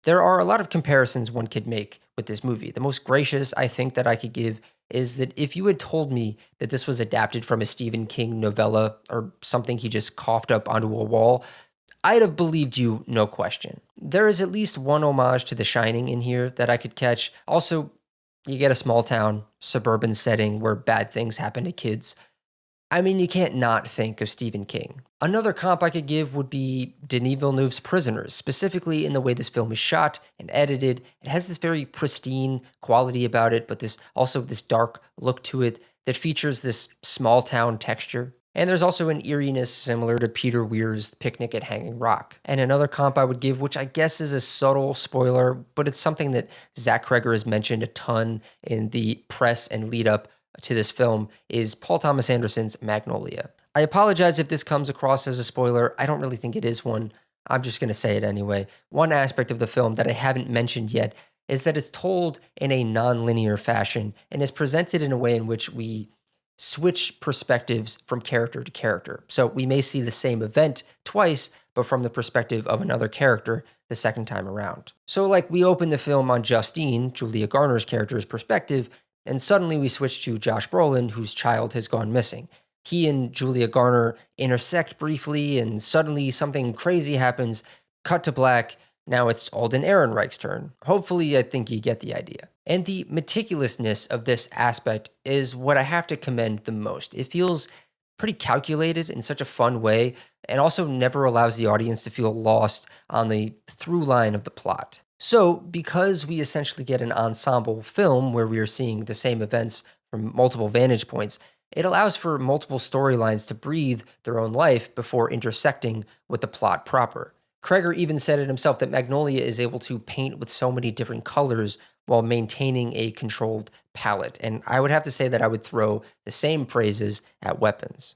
There are a lot of comparisons one could make with this movie. The most gracious I think that I could give is that if you had told me that this was adapted from a Stephen King novella or something he just coughed up onto a wall, I'd have believed you, no question. There is at least one homage to The Shining in here that I could catch. Also, you get a small town, suburban setting where bad things happen to kids. I mean, you can't not think of Stephen King. Another comp I could give would be Denis Villeneuve's Prisoners, specifically in the way this film is shot and edited. It has this very pristine quality about it, but this dark look to it that features this small town texture. And there's also an eeriness similar to Peter Weir's Picnic at Hanging Rock. And another comp I would give, which I guess is a subtle spoiler, but it's something that Zach Kreger has mentioned a ton in the press and lead up to this film, is Paul Thomas Anderson's Magnolia. I apologize if this comes across as a spoiler. I don't really think it is one. I'm just going to say it anyway. One aspect of the film that I haven't mentioned yet is that it's told in a non-linear fashion and is presented in a way in which we switch perspectives from character to character. So we may see the same event twice, but from the perspective of another character the second time around. So, like, we open the film on Justine, Julia Garner's character's perspective, and suddenly we switch to Josh Brolin, whose child has gone missing. He and Julia Garner intersect briefly, and suddenly something crazy happens. Cut to black. Now it's Alden Ehrenreich's turn. Hopefully, I think you get the idea. And the meticulousness of this aspect is what I have to commend the most. It feels pretty calculated in such a fun way, and also never allows the audience to feel lost on the through line of the plot. So, because we essentially get an ensemble film where we are seeing the same events from multiple vantage points, it allows for multiple storylines to breathe their own life before intersecting with the plot proper. Kreger even said it himself that Magnolia is able to paint with so many different colors while maintaining a controlled palette. And I would have to say that I would throw the same praises at Weapons.